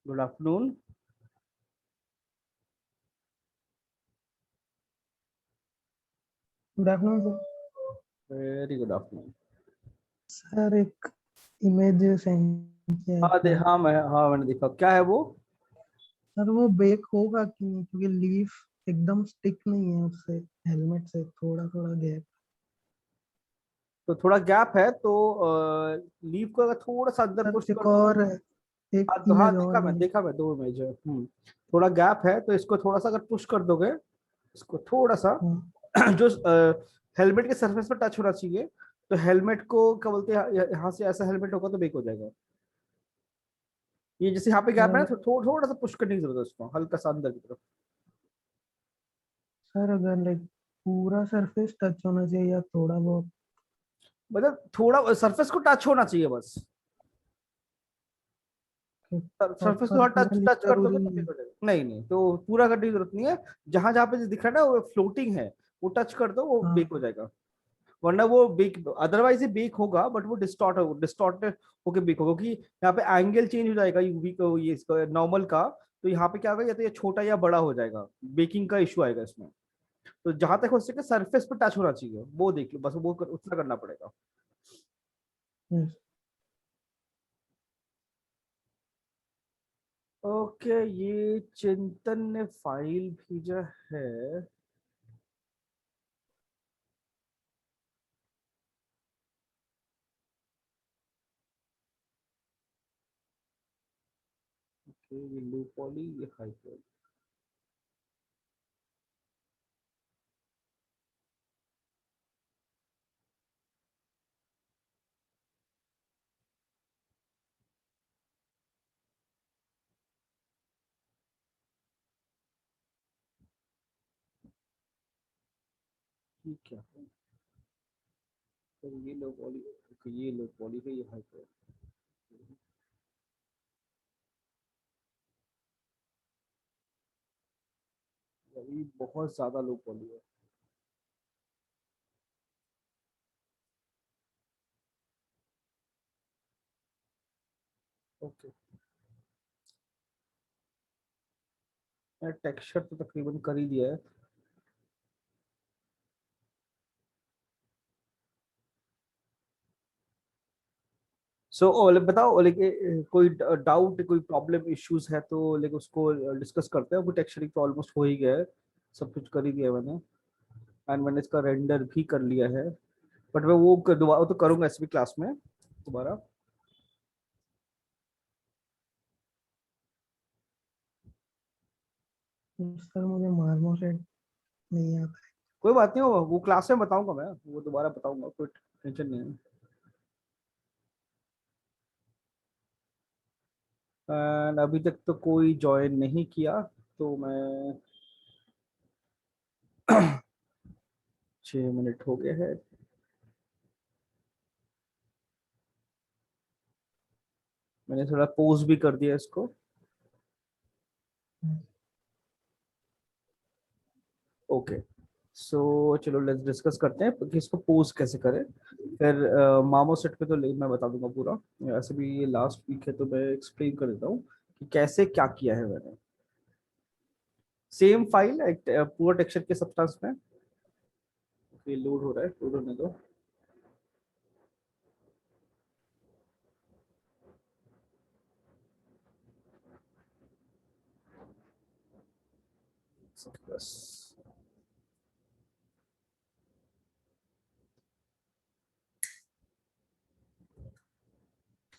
Good afternoon. Good afternoon very good afternoon. Sir. एक image send किया हाँ आपने। हाँ मैंने देखा। क्या है वो? सर वो बेक होगा कि नहीं, क्योंकि लीफ एकदम स्टिक नहीं है उससे, हेलमेट से थोड़ा थोड़ा गैप। तो थोड़ा गैप है तो लीव को अगर थोड़ा सा अंदर सर पुश एक कर दो। और है, एक हाँ तो हाँ, इमेज और है। देखा मैं 2 इमेज है। थोड़ा गैप है तो इसको थोड़ा सा अगर पुश कर दोगे, इसको थोड़ा सा हाँ, जो हेलमेट के सरफेस पर टच होना चाहिए। तो हेलमेट को क्या बोलते हैं, यहाँ से ऐसा हेलमेट होगा तो बेक हो जाएगा। ये जैसे यहाँ पे सर गैप है ना, अगर थोड़ा सा पुश करने की जरूरत है उसको, हल्का सा अंदर की तरफ। सर अगर लाइक पूरा सरफेस टच होना चाहिए या थोड़ा बहुत। मतलब थोड़ा सरफेस को टच होना चाहिए बस। सरफेस को प्रॉपर टच पूरा टच कर दोगे जरूरी तो नहीं बेक है। हो जाएगा। नहीं नहीं, तो पूरा करने की जरूरत नहीं है। जहां जहां पे जो दिख रहा है ना वो फ्लोटिंग है, वो टच कर दो, वो बेक हाँ हो जाएगा। वरना वो बेक, अदरवाइज ही बेक होगा, बट वो डिस्टॉर्ट होके बेक होगा, क्योंकि यहाँ पे एंगल चेंज हो जाएगा यूवी को, ये इसका नॉर्मल का। तो यहाँ पे क्या होगा, या तो ये छोटा या बड़ा हो जाएगा, बेकिंग का इशू आएगा इसमें। तो जहां तक हो सके सरफेस पे टच होना चाहिए, वो देख लो बस, उतना करना पड़ेगा। yes। ओके, ये चिंतन ने फाइल भेजा है। ओके, ये लो पॉली, ये हाई पॉली। ठीक है, तो ये लो पॉली, ये लो पॉली है, ये हाई पॉली। अभी बहुत ज्यादा लो पॉली है। ओके, टेक्सचर तो तकरीबन कर ही दिया है। सो ओले बताओ, ओले के कोई डाउट, कोई प्रॉब्लम इश्यूज है तो लेकिन उसको डिस्कस करते हैं। वो टेक्सचरिंग तो ऑलमोस्ट हो ही गया है, सब कुछ कर ही दिया है मैंने। एंड मैंने इसका रेंडर भी कर लिया है। बट मैं वो दोबारा तो करूंगा इस भी क्लास में दोबारा। सर मुझे मार्मो सेट नहीं आता कोई बात नहीं, वो क्लास में बताऊंगा मैं, वो दोबारा बताऊंगा, कोई टेंशन नहीं है। एंड अभी तक तो कोई ज्वाइन नहीं किया, तो मैं 6 मिनट हो गए हैं। मैंने थोड़ा पोज भी कर दिया इसको। है। ओके, सो चलो लेट्स डिस्कस करते हैं कि इसको पोज कैसे करें। फिर मामो सेट पे तो मैं बता दूंगा पूरा। ऐसे भी ये लास्ट वीक है तो मैं एक्सप्लेन कर देता हूँ कि कैसे क्या किया है मैंने। सेम फाइल पूरा टेक्सचर के सब्सटेंस में। ये लोड हो रहा है, लोड होने दो। बस।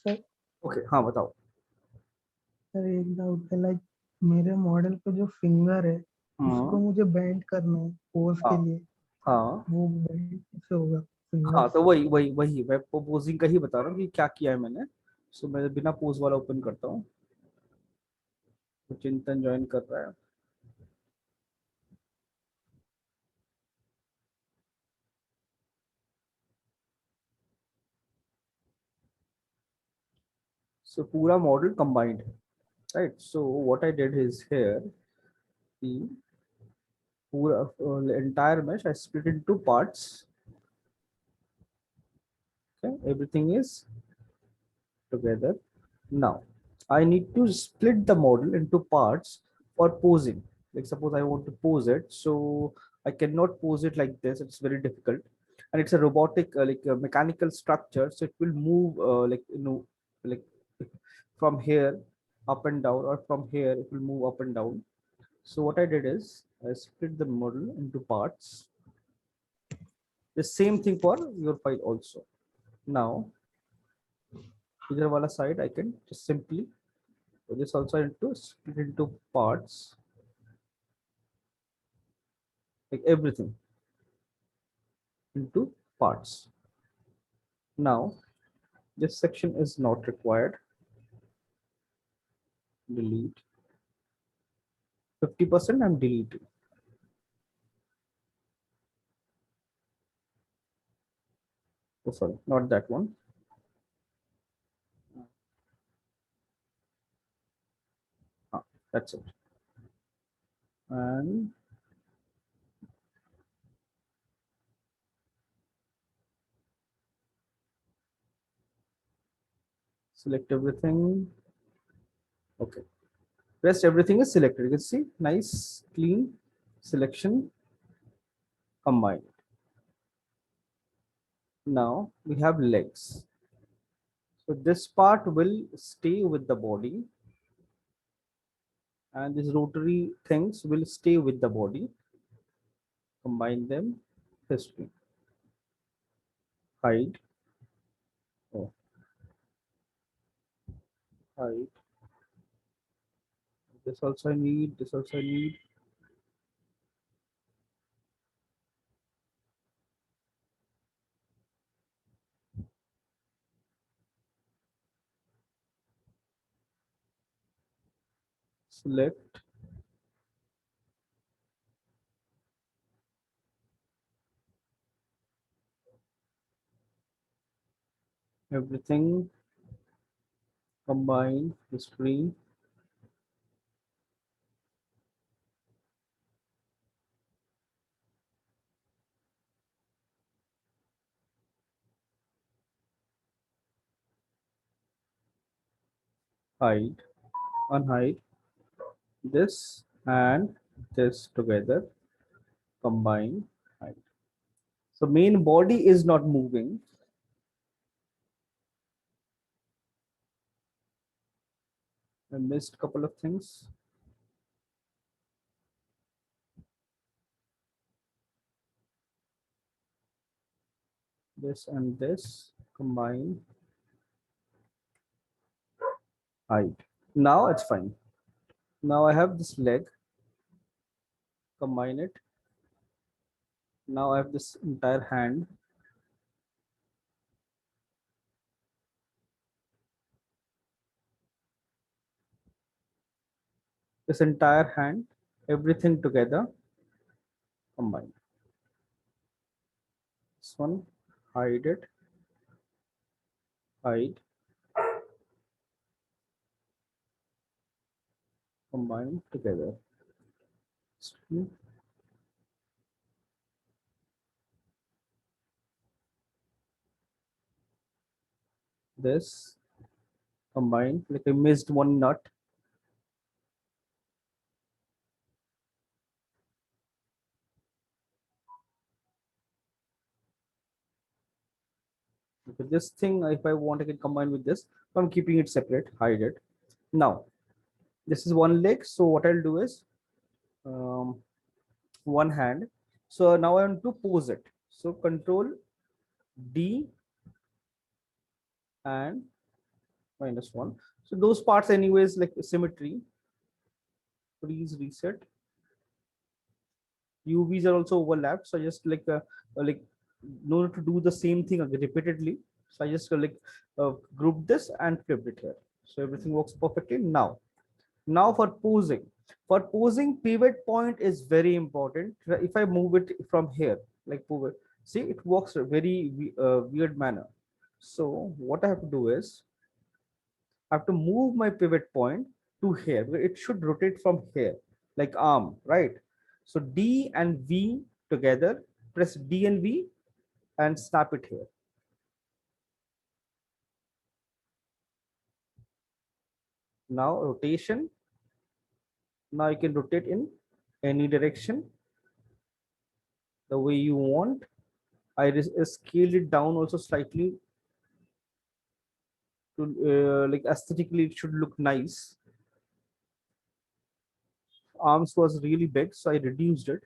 सर ओके, हाँ बताओ। सर एक डाउट है, लाइक मेरे मॉडल पे जो फिंगर है उसको हाँ मुझे बेंड करना है पोज हाँ के लिए। हाँ वो बेंड कैसे होगा हाँ, फिंगर्स? तो वही वही वही मैं पोजिंग का ही बता रहा हूँ कि क्या किया है मैंने। सो मैं बिना पोज वाला ओपन करता हूँ। तो चिंतन ज्वाइन कर रहा है। सो पूरा मॉडल कंबाइंड है, right. So what I did is here कि पूरा entire mesh I split into parts. Okay, everything is together. Now I need to split the model into parts for posing. Like suppose I want to pose it, so I cannot pose it like this. It's very difficult, and it's a robotic, like a mechanical structure. So it will move, like from here up and down, or from here it will move up and down. So what I did is I split the model into parts. The same thing for your file also. Now either wala side I can just simply put this also into split into parts, like everything into parts. Now this section is not required. Delete 50%. I'm deleting. Oh, sorry, not that one. Ah, that's it. And select everything. Okay. Rest everything is selected. You can see nice, clean selection combined. Now we have legs. So this part will stay with the body, and these rotary things will stay with the body. Combine them. History. Hide. Oh, hide. This also I need. This also I need. Select. Everything. Combine. History. Hide. Unhide. This and this together. Combine. Hide. So main body is not moving. I missed a couple of things. This and this combine. Hide. Now it's fine. Now I have this leg. Combine it. Now I have this entire hand. This entire hand. Everything together. Combine. This one. Hide it. Hide. Combine together. This combine. Like I missed one nut. Okay, this thing, if I want, I can combine with this. I'm keeping it separate. Hide it. Now this is one leg. So what I'll do is um, one hand. So now I want to pose it. So Control D and -1. So those parts anyways, like symmetry. Please reset. UVs are also overlapped. So I just like no need to do the same thing again repeatedly. So I just group this and flip it here. So everything works perfectly now. Now for posing. For posing, pivot point is very important. If I move it from here, like pivot, see it works a very weird manner. So what I have to do is I have to move my pivot point to here. It should rotate from here, like arm, right? So D and V together, press D and V and snap it here. Now rotation. Now you can rotate in any direction the way you want. I scaled it down also slightly to like aesthetically it should look nice. Arms was really big, so I reduced it.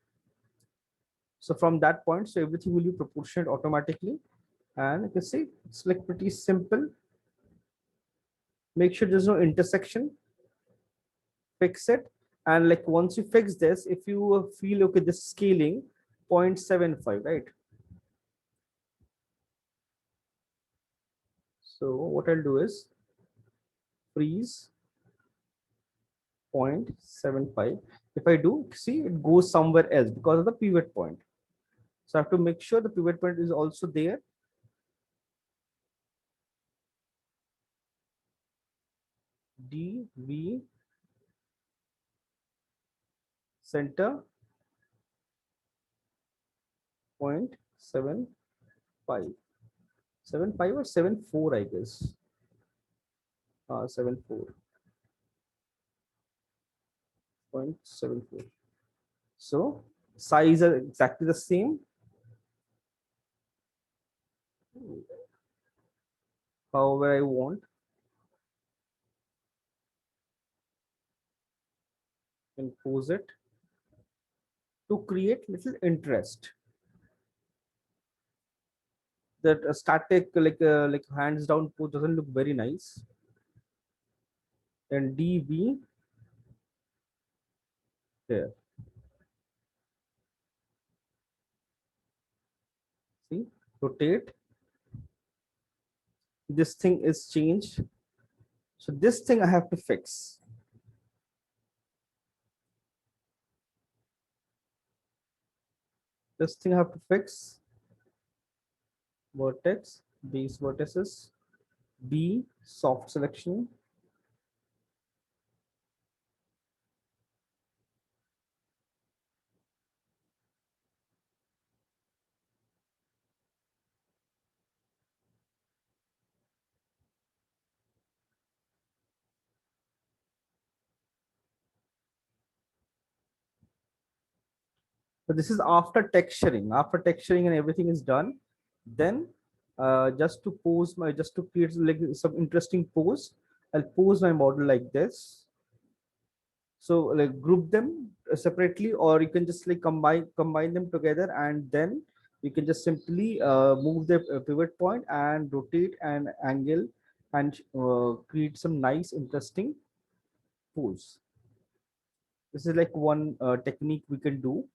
So from that point, so everything will be proportionate automatically. And you can see it's like pretty simple. Make sure there's no intersection. Fix it. And like once you fix this, if you feel okay, this scaling 0.75, right? So what I'll do is freeze 0.75. If I do, see it goes somewhere else because of the pivot point. So I have to make sure the pivot point is also there. DV center 0.75. 75 or 74, I guess. 74.74. So size are exactly the same. However, I want and pose it to create little interest. That static like hands down pose doesn't look very nice. And DV here. See, rotate. This thing is changed. So this thing I have to fix. This thing I have to fix. Vertex, these vertices. B, soft selection. So this is after texturing. After texturing and everything is done, then just to pose my, just to create like some interesting pose, I'll pose my model like this. So like group them separately, or you can just like combine them together, and then you can just simply move the pivot point and rotate an angle and create some nice interesting pose. This is like one technique we can do,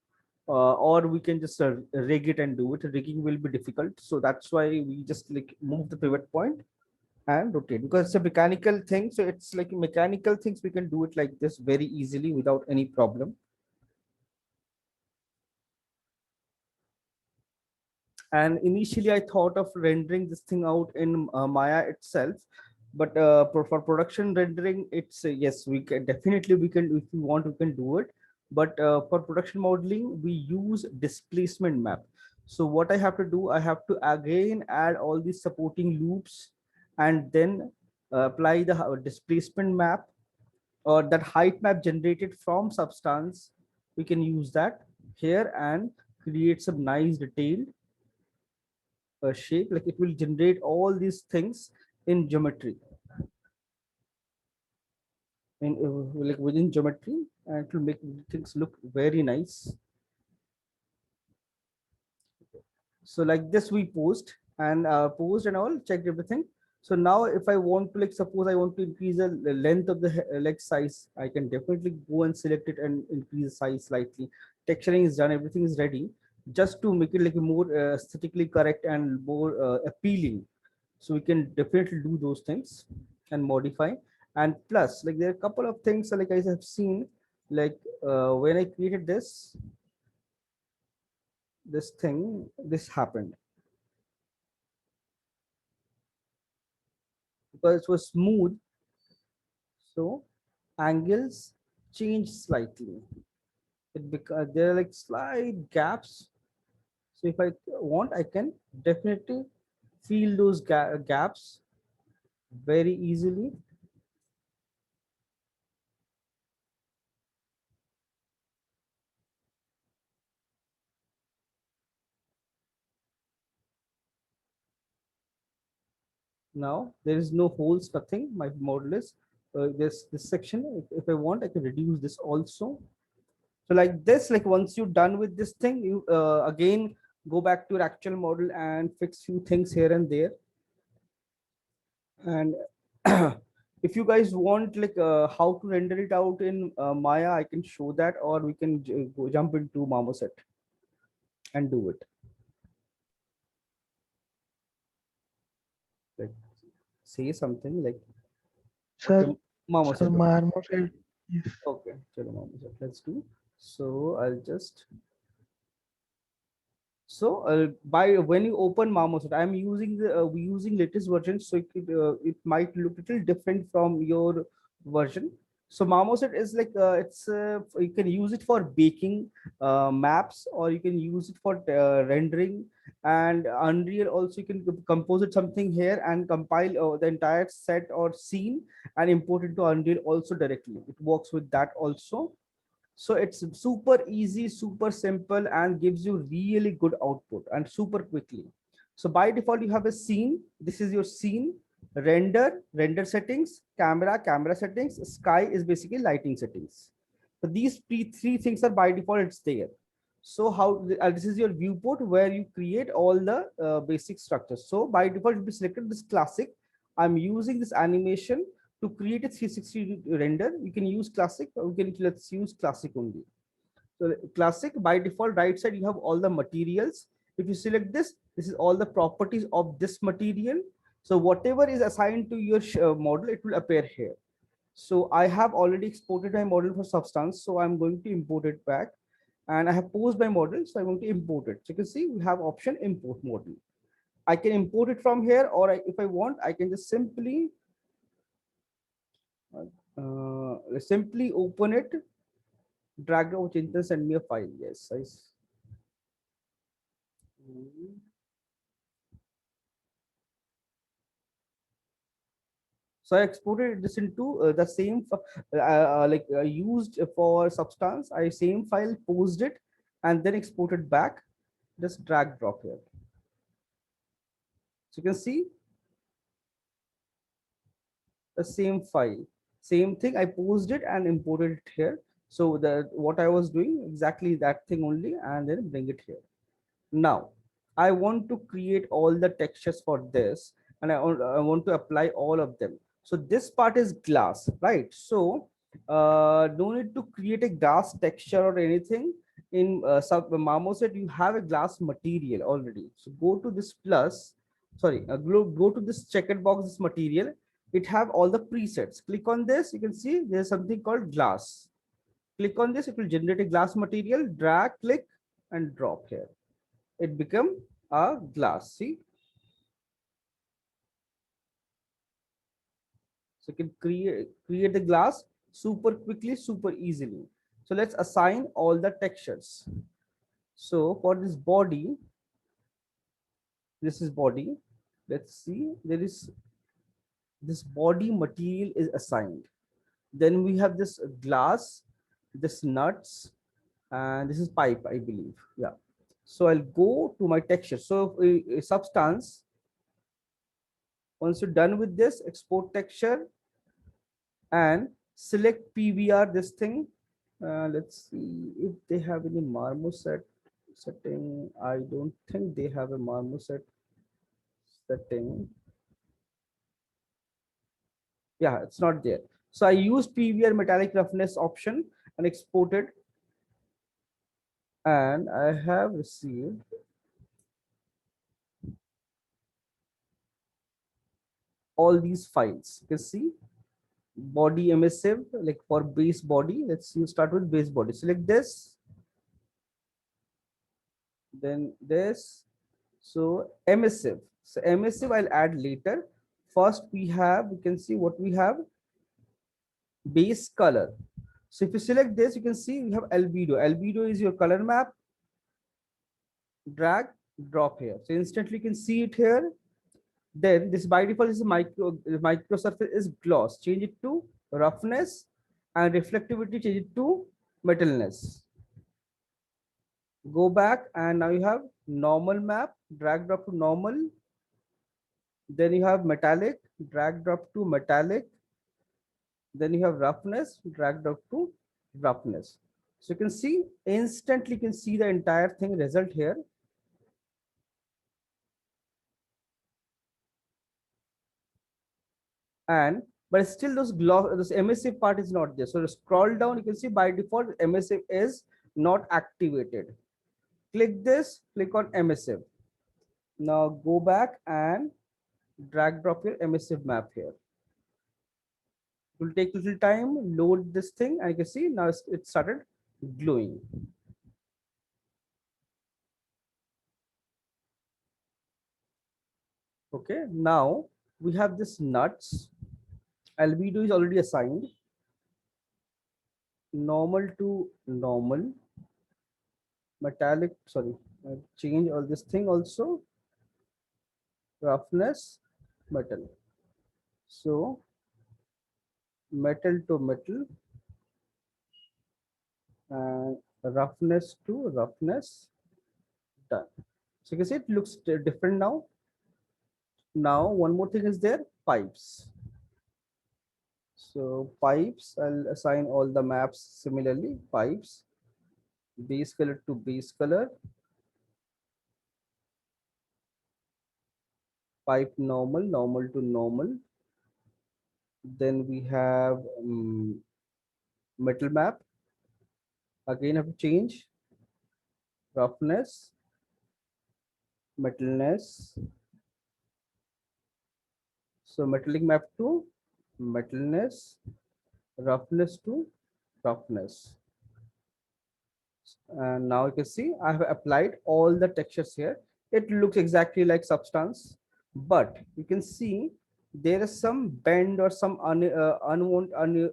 or we can just rig it and do it. Rigging will be difficult, so that's why we just like move the pivot point and rotate, because it's a mechanical thing. So it's like mechanical things, we can do it like this very easily without any problem. And initially I thought of rendering this thing out in Maya itself, but for production rendering, it's yes, we can definitely, we can, if we want, we can do it. But for production modeling, we use displacement map. So what I have to do, I have to again add all these supporting loops, and then apply the displacement map, or that height map generated from substance. We can use that here and create some nice detailed shape. Like it will generate all these things in geometry, in like within geometry, and it will make things look very nice. So like this we post and posed and all, checked everything. So now if I want to, like suppose I want to increase the length of the leg size, I can definitely go and select it and increase the size slightly. Texturing is done, everything is ready, just to make it like more aesthetically correct and more appealing. So we can definitely do those things and modify. And plus, like there are a couple of things like I have seen, like when I created this thing, this happened because it was smooth. So angles change slightly. It because there are like slight gaps. So if I want, I can definitely feel those gaps very easily. Now there is no holes, nothing. My model is this section. If I want, I can reduce this also. So like this, like once you're done with this thing, you again go back to your actual model and fix few things here and there. And if you guys want like how to render it out in Maya, I can show that, or we can go jump into Marmoset and do it. Like say something like, Sir, okay, sir, Marmoset. marmoset. Yes. Okay, chalo Marmoset. Let's do. So I'll just. So by when you open Marmoset, I'm using the using latest version, so it might look little different from your version. So Marmoset is like it's you can use it for baking maps, or you can use it for rendering. And Unreal also, you can compose it something here and compile the entire set or scene and import it to Unreal also directly. It works with that also. So it's super easy, super simple, and gives you really good output and super quickly. So by default, you have a scene. This is your scene. Render settings, camera settings. Sky is basically lighting settings. So these three things are by default, it's there. So how this is your viewport where you create all the basic structures. So by default, you selected this classic. I'm using this animation to create a 360 render. You can use classic, or we can, let's use classic only. So classic, by default, right side, you have all the materials. If you select this, this is all the properties of this material. So whatever is assigned to your model, it will appear here. So I have already exported my model for Substance. So I'm going to import it back, and I have posed my model. So I'm going to import it. So you can see we have option import model. I can import it from here, or if I want, I can just simply open it, drag it over, change, and send me a file. Yes, so I exported this into the same used for Substance. I same file, posed it, and then exported back. Just drag drop here. So you can see the same file, same thing. I posed it and imported it here. So the what I was doing exactly that thing only, and then bring it here. Now I want to create all the textures for this, and I want to apply all of them. So this part is glass, right? So no need to create a glass texture or anything. In Marmoset, you have a glass material already. So go to this plus, sorry, go to this checkered box, this material. It have all the presets. Click on this. You can see there's something called glass. Click on this. It will generate a glass material. Drag, click, and drop here. It become a glass. See, so you can create the glass super quickly, super easily. So let's assign all the textures. So for this body, this is body. Let's see, there is this body material is assigned. Then we have this glass, this nuts, and this is pipe, I believe. Yeah. So I'll go to my texture. So Substance. Once you're done with this, export texture and select PBR, this thing. Let's see if they have any marmoset setting. I don't think they have a marmoset setting. Yeah, it's not there. So I use PBR metallic roughness option and exported, and I have received all these files. You can see body emissive, like for base body. Let's you start with base body. Select this, then this. So emissive. So emissive I'll add later. First we have, we can see what we have, base color. So if you select this, you can see we have albedo. Albedo is your color map. Drag, drop here. So instantly you can see it here. Then this by default is a micro surface is gloss. Change it to roughness, and reflectivity change it to metalness. Go back, and now you have normal map. Drag drop to normal. Then you have metallic, drag drop to metallic. Then you have roughness, drag drop to roughness. So you can see instantly, you can see the entire thing result here. And but still those gloss, this emissive part is not there. So scroll down, you can see by default emissive is not activated. Click this, click on emissive. Now go back and drag drop your emissive map here. It will take little time, load this thing, and you can see now it started glowing. Okay, now we have this nuts. Albedo is already assigned. Normal to normal. Metallic, sorry, change all this thing also. Roughness, metal. So metal to metal and roughness to roughness. Done. So you can see it looks different now. Now one more thing is there, pipes. So pipes, I'll assign all the maps similarly. Pipes, base color to base color, pipe normal, normal to normal. Then we have metal map. Again, have to change roughness, metalness. So metallic map to metalness, roughness to roughness. And now you can see I have applied all the textures here. It looks exactly like substance, but you can see there is some bend or some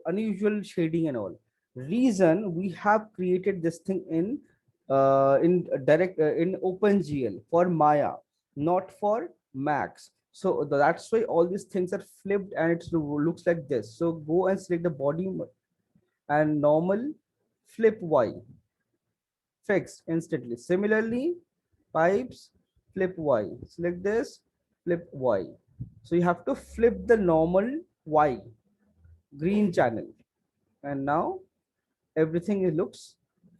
unusual shading and all. Reason we have created this thing in direct in OpenGL for Maya, not for Max. So that's why all these things are flipped and it looks like this. So go and select the body and normal, flip Y, fixed instantly. Similarly, pipes, flip Y. Select this, flip Y. So you have to flip the normal Y, green channel. And now everything looks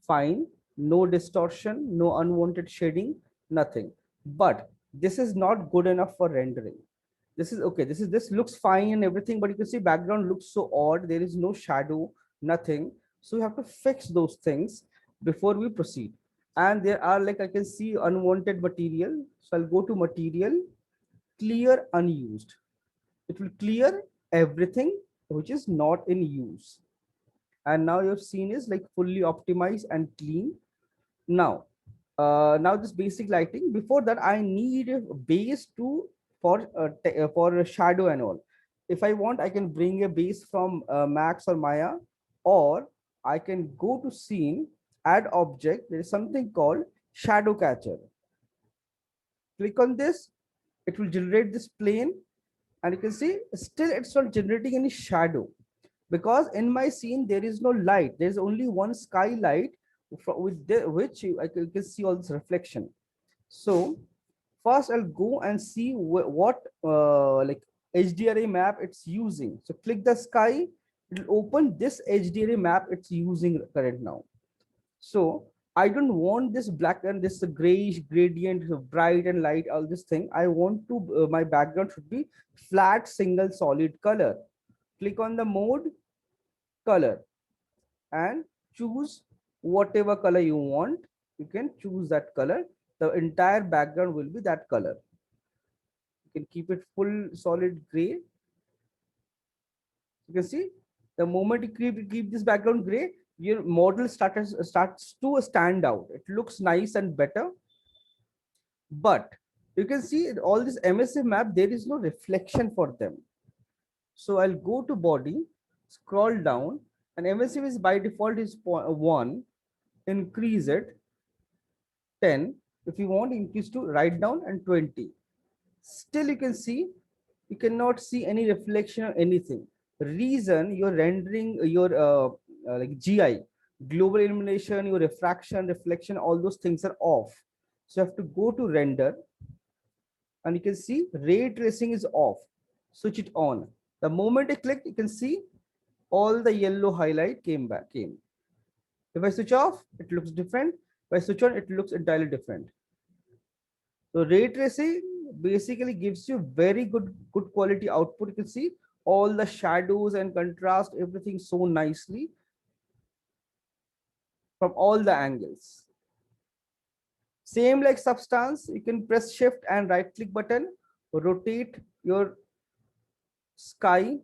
fine. No distortion, no unwanted shading, nothing. But this is not good enough for rendering. This is okay. This looks fine and everything, but you can see background looks so odd. There is no shadow, nothing. So you have to fix those things before we proceed. And there are, like, I can see unwanted material. So I'll go to material, clear unused. It will clear everything which is not in use. And now your scene is like fully optimized and clean. Now, now this basic lighting. Before that, I need a base to for a shadow and all. If I want, I can bring a base from Max or Maya, or I can go to scene, add object. There is something called shadow catcher. Click on this. It will generate this plane, and you can see still it's not generating any shadow, because in my scene there is no light. There is only one skylight with which I can see all this reflection. So first I'll go and see what like HDRI map it's using. So click the sky, it will open this HDRI map it's using current now. So I don't want this black and this grayish gradient, bright and light, all this thing. I want to my background should be flat single solid color. Click on the mode, color, and choose whatever color you want. You can choose that color. The entire background will be that color. You can keep it full solid gray. You can see the moment you keep this background gray, your model starts to stand out. It looks nice and better. But you can see all this emissive map, there is no reflection for them. So I'll go to body, scroll down, and emissive is by default is 1. Increase it 10. If you want, increase to write down and 20. Still you can see, you cannot see any reflection or anything. Reason, you're rendering your like GI, global illumination, your refraction, reflection, all those things are off. So you have to go to render, and you can see ray tracing is off. Switch it on. The moment I click, you can see all the yellow highlight came. If I switch off, it looks different. If I switch on, it looks entirely different. So ray tracing basically gives you very good quality output. You can see all the shadows and contrast, everything so nicely from all the angles. Same like Substance, you can press shift and right click button, rotate your sky.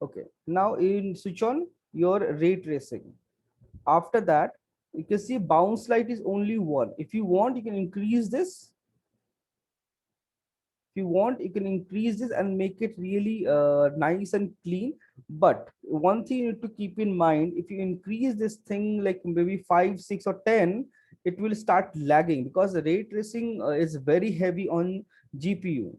Okay, now in switch on your ray tracing. After that, you can see bounce light is only one. If you want, you can increase this. If you want, you can increase this and make it really nice and clean. But one thing you need to keep in mind, if you increase this thing like maybe 5, 6 or 10, it will start lagging because the ray tracing is very heavy on GPU.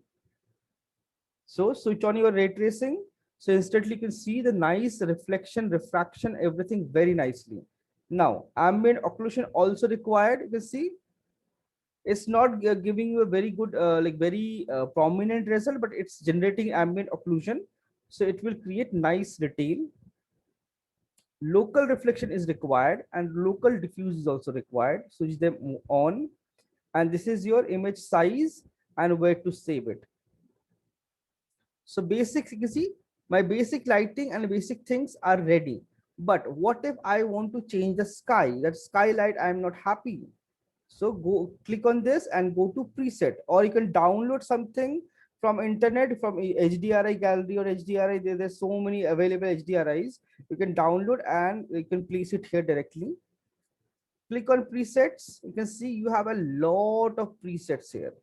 So switch on your ray tracing. So instantly you can see the nice reflection, refraction, everything very nicely. Now, ambient occlusion also required. You can see it's not giving you a very good, like very prominent result, but it's generating ambient occlusion. So it will create nice detail. Local reflection is required and local diffuse is also required. Switch them on. And this is your image size and where to save it. So basics, you can see my basic lighting and basic things are ready. But what if I want to change the sky? That skylight, I'm not happy. So go click on this and go to preset, or you can download something from internet, from HDRI gallery or HDRI. There's so many available HDRIs. You can download and you can place it here directly. Click on presets. You can see you have a lot of presets here.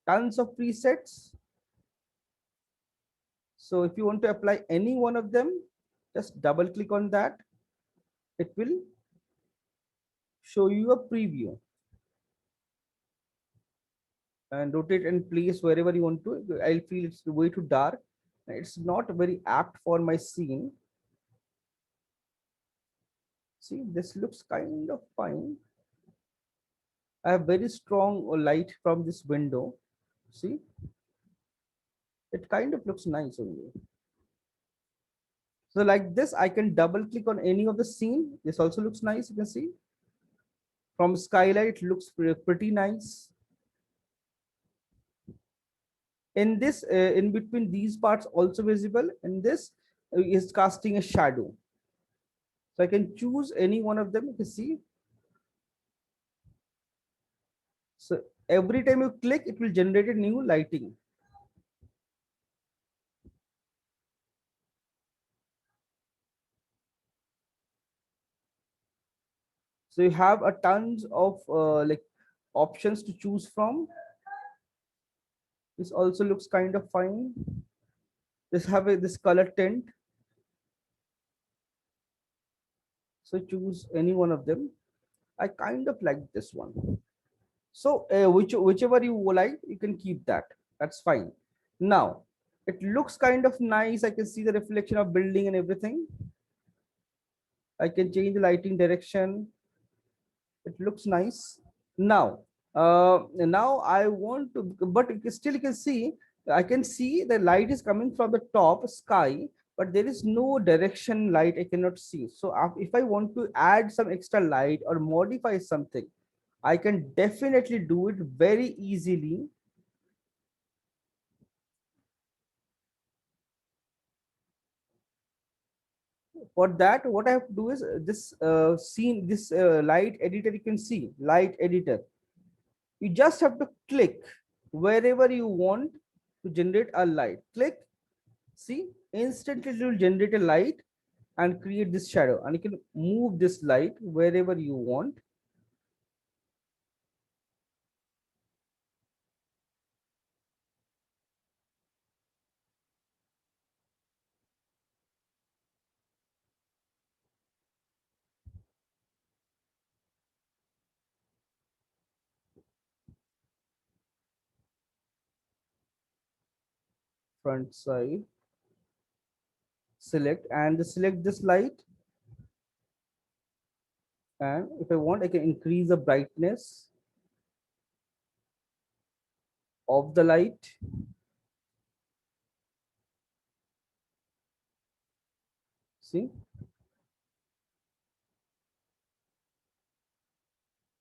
Tons of presets. So if you want to apply any one of them, just double click on that. It will show you a preview and rotate and place wherever you want to. I'll feel it's way too dark. It's not very apt for my scene. See, this looks kind of fine. I have very strong light from this window. See, it kind of looks nice only. So like this, I can double click on any of the scene. This also looks nice. You can see from skylight, it looks pretty nice. In this, in between these parts also visible, and this is casting a shadow. So I can choose any one of them. You can see. So every time you click, it will generate a new lighting. So you have a tons of like options to choose from. This also looks kind of fine. This have this color tint. So choose any one of them. I kind of like this one. So whichever you like, you can keep that. That's fine. Now it looks kind of nice. I can see the reflection of building and everything. I can change the lighting direction. It looks nice. Now I want to, but still you can see, I can see the light is coming from the top sky, but there is no direction light. I cannot see. So if I want to add some extra light or modify something, I can definitely do it very easily. For that, what I have to do is this scene, this light editor, you can see light editor. You just have to click wherever you want to generate a light. Click, see, instantly it will generate a light and create this shadow. And you can move this light wherever you want. Front side, select and select this light. And if I want, I can increase the brightness of the light. See,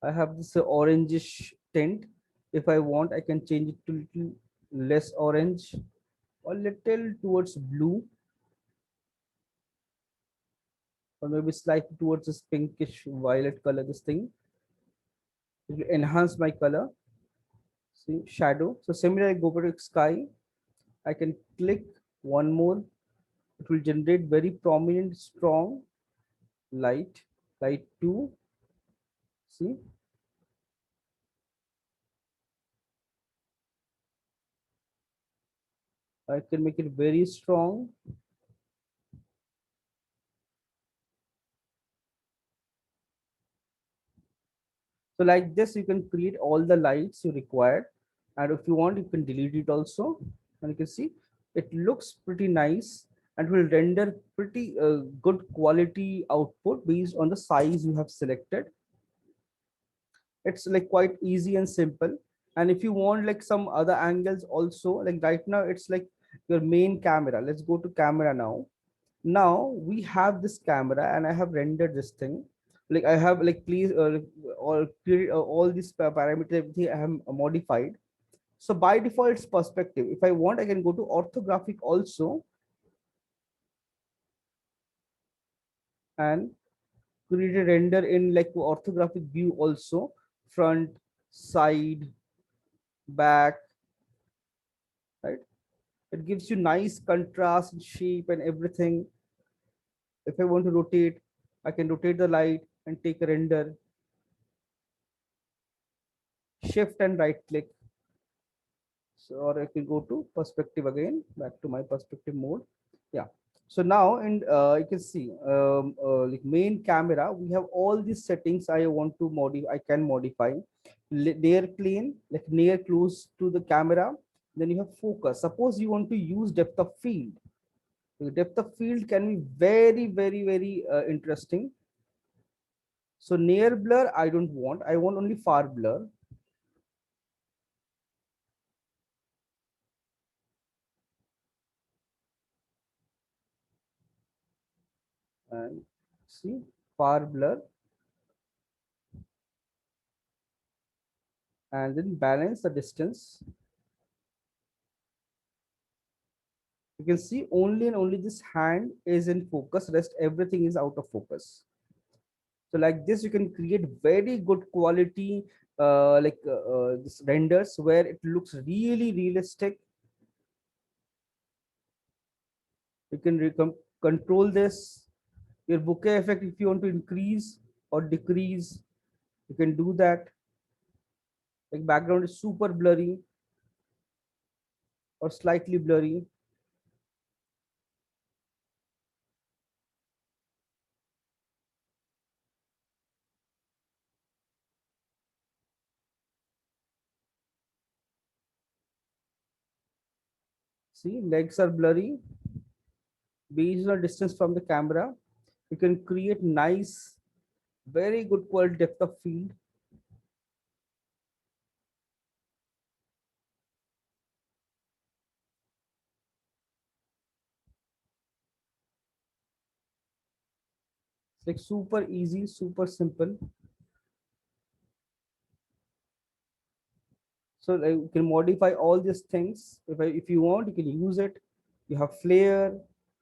I have this orangish tint. If I want, I can change it to little less orange or little towards blue, or maybe slightly towards this pinkish violet color. This thing, it will enhance my color. See, shadow. So similarly, I go to sky. I can click one more. It will generate very prominent, strong light. Light two. See, I can make it very strong. So like this, you can create all the lights you require. And if you want, you can delete it also. And you can see it looks pretty nice and will render pretty good quality output based on the size you have selected. It's like quite easy and simple. And if you want like some other angles also, like right now, it's like your main camera. Let's go to camera now. Now we have this camera and I have rendered this thing. Like I have like please all these parameters, everything I have modified. So by default it's perspective. If I want, I can go to orthographic also and create a render in like orthographic view also, front, side, back, right? It gives you nice contrast and shape and everything. If I want to rotate, I can rotate the light and take a render, shift and right click. So, or I can go to perspective again, back to my perspective mode. Yeah. So now in you can see like main camera, we have all these settings I want to modify. I can modify near plane, like near close to the camera. Then you have focus. Suppose you want to use depth of field. The depth of field can be very, very, very interesting. So near blur, I don't want. I want only far blur. And see, far blur, and then balance the distance. You can see only and only this hand is in focus, rest everything is out of focus. So like this, you can create very good quality this renders where it looks really realistic. You can control this. Your bokeh effect, if you want to increase or decrease, you can do that. Like background is super blurry or slightly blurry. See, legs are blurry based on distance from the camera. You can create nice, very good quality depth of field. It's like super easy, super simple. So like, you can modify all these things. If you want, you can use it. You have flare,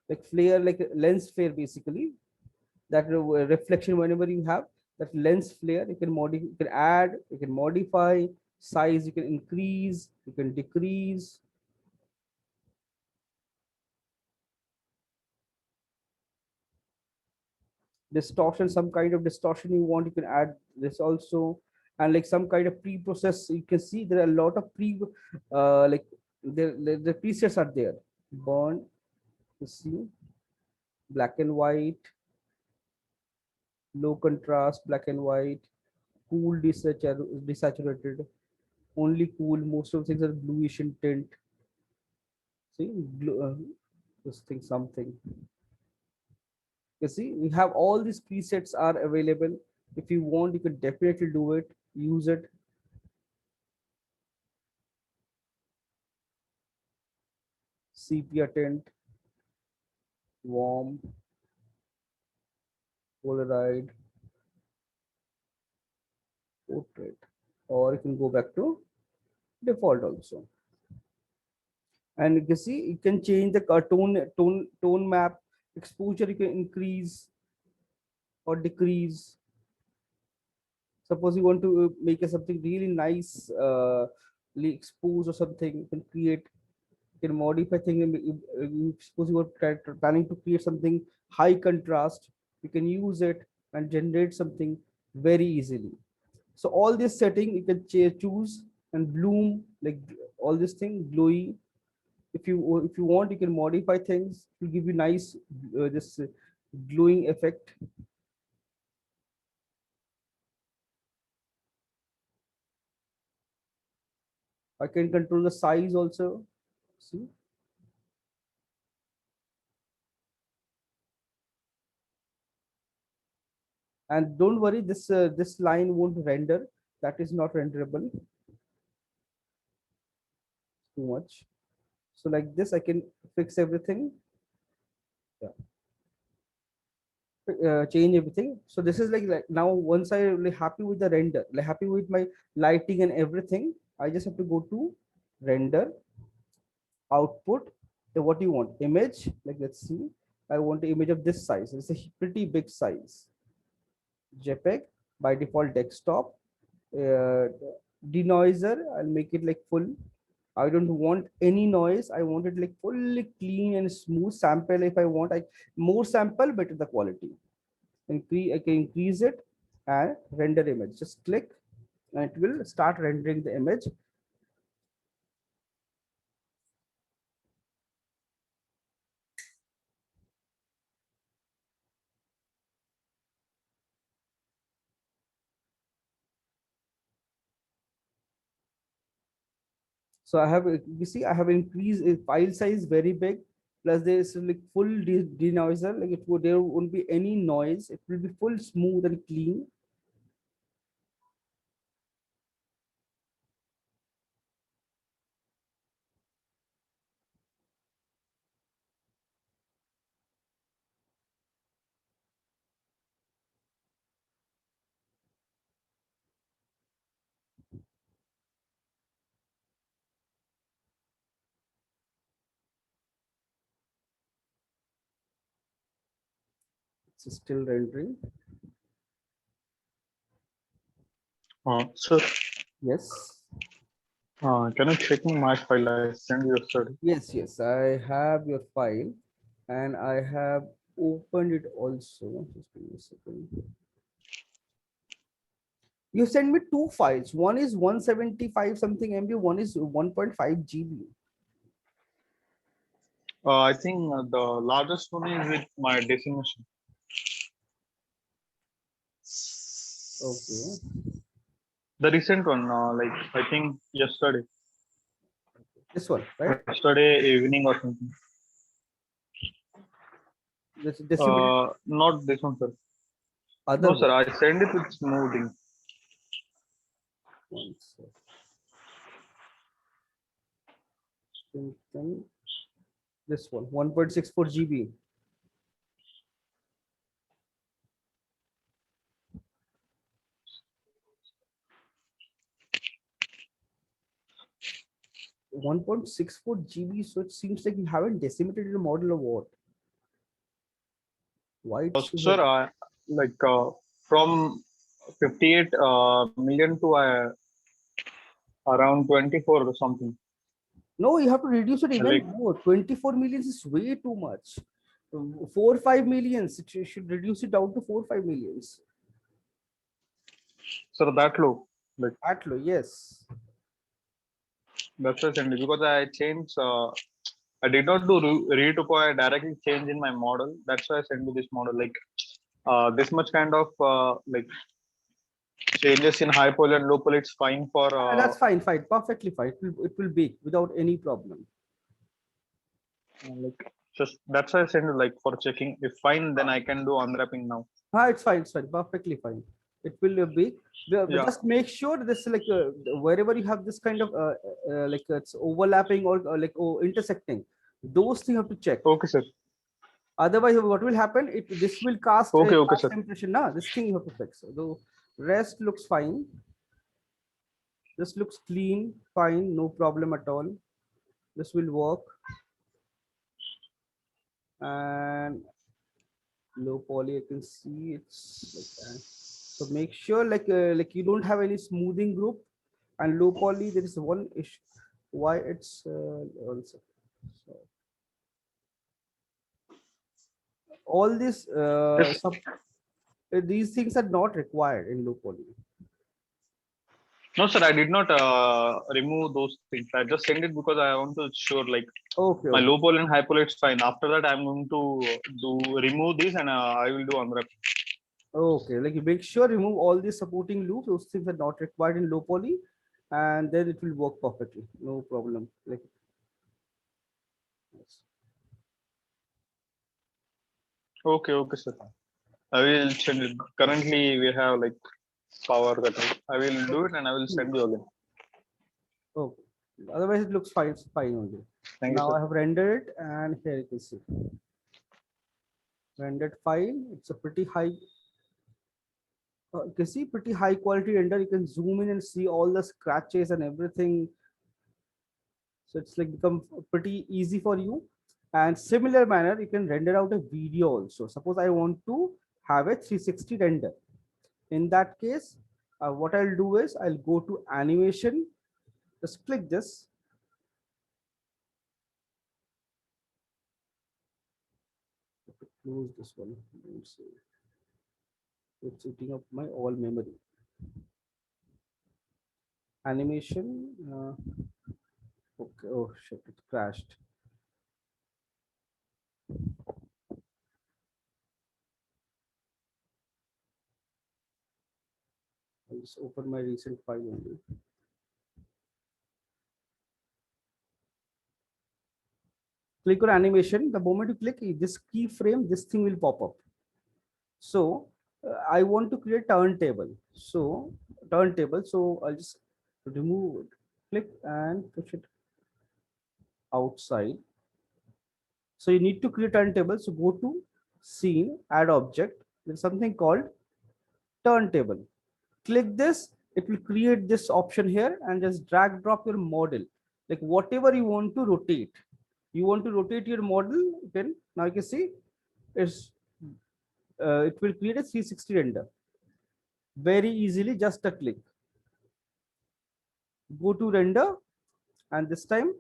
like lens flare basically. That reflection whenever you have that lens flare, you can modify, you can add, you can modify size, you can increase, you can decrease. Distortion, some kind of distortion you want, you can add this also. And like some kind of pre-process, you can see there are a lot of like the presets are there. Burn, you see, black and white, low contrast, black and white, cool, desaturated, only cool. Most of the things are bluish in tint. See, blue, this thing something. You see, we have all these presets are available. If you want, you can definitely do it, use it. Sepia tint, warm, Polaroid, portrait, or you can go back to default also. And you can see you can change the tone map, exposure you can increase or decrease. Suppose you want to make something really nice, expose or something, you can create, you can modify things. Suppose you are planning to create something high contrast, you can use it and generate something very easily. So all this setting you can choose, and bloom, like all this thing, glowy. If you want, you can modify things to give you nice this glowing effect. I can control the size also. See, and don't worry, this line won't render. That is not renderable too much. So like this, I can fix everything. Yeah. Change everything. So this is like now once I really happy with the render, like happy with my lighting and everything, I just have to go to render, output. So what do you want? Image. Like let's see. I want the image of this size. It's a pretty big size. JPEG by default desktop. Uh, Denoiser. I'll make it like full. I don't want any noise. I want it like fully clean and smooth. Sample if I want. I more sample, better the quality. I can increase it and render image. Just click and it will start rendering the image. So I have, you see, I have increased file size very big. Plus there is like full denoiser, like there won't be any noise. It will be full smooth and clean. It's still rendering. Sir, Yes. can you check my file I sent you yesterday? Yes, yes. I have your file and I have opened it also. Just give me a second. You send me two files. One is 175 something MB, one is 1.5 GB. I think the largest one is with my destination. Okay. The recent one, like I think yesterday, This one, right? yesterday evening or something. This distributed Not this one, sir. other No, sir. one. I send it with smoothing. One second. This one, 1.64 GB. One 1.64 GB. So it seems like you haven't decimated the model or what? Why it's so Sir, heavy? like from 58 million to around 24 or something. No, you have to reduce it even Like, more. 24 millions is way too much. 4 or 5 millions. It should reduce it down to 4 or 5 millions. sir, that low. Like, At low, yes. that's why I send it because I changed. I did not do retypo. I directly change in my model. That's why I send you this model. Like, this much kind of like changes in high poly and low poly. It's fine for That's fine, fine, perfectly fine. It will be without any problem. like just that's why I send you like for checking. If fine, then I can do unwrapping now. It's fine, perfectly fine. it will be. But Yeah. just make sure this like wherever you have this kind of like it's overlapping or like intersecting, those things you have to check. Okay, sir. Otherwise, what will happen? This will cast a Okay, okay, cast sir. impression. Nah, this thing you have to fix. The rest looks fine. This looks clean, fine, no problem at all. This will work. And low poly, I can see it's like that. So make sure like you don't have any smoothing group, and low poly there is one issue. Why it's one second. So all this Yes. these things are not required in low poly. No, sir, I did not remove those things. I just sent it because I want to sure like Okay, my okay. low poly and high poly is fine. After that, I'm going to do remove this and I will do unwrap. Okay, like you make sure remove all the supporting loops, those things are not required in low poly, and then it will work perfectly, no problem. Like yes. Okay, okay, sir. I will send it. Currently, we have like power cut. I will do it and I will send you again. Okay. Otherwise it looks fine, it's fine only. Thank you, Now sir. I have rendered it, and here you can see rendered file. It's a pretty high. You can see pretty high quality render. You can zoom in and see all the scratches and everything. So it's like become pretty easy for you. And similar manner, you can render out a video also. Suppose I want to have a 360 render. In that case, what I'll do is I'll go to animation. Just click this. Close this one. Let's see. It's eating up my all memory. Animation. Okay. Oh shit! It crashed. I'll just open my recent file only. Click on animation. The moment you click this keyframe, this thing will pop up. So I want to create turntable. So turntable. So I'll just remove it. Click and push it outside. So you need to create turntable. So go to scene, add object. There's something called turntable. Click this. It will create this option here, and just drag drop your model. Like whatever you want to rotate. You want to rotate your model. Then now you can see it's it will create a 360 render very easily, just a click. Go to render, and this time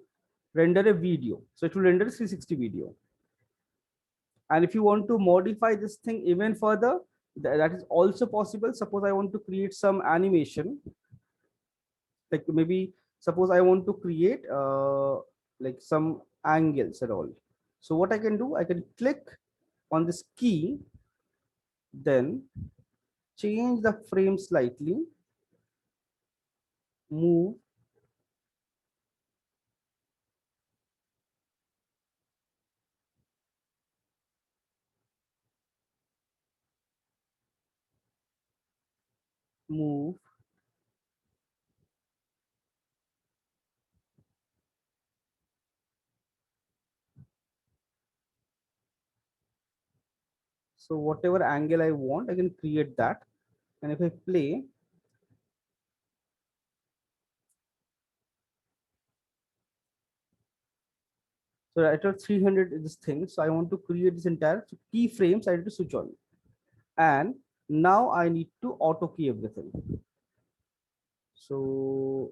render a video. So it will render a 360 video. And if you want to modify this thing even further, that is also possible. Suppose I want to create some animation, like maybe suppose I want to create like some angles and all. So what I can do, I can click on this key, then change the frame slightly, move, move. So whatever angle I want, I can create that. And if I play, so I have 300 this thing. So I want to create this entire keyframes. I need to switch on. And now I need to auto key everything. So,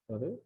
sorry.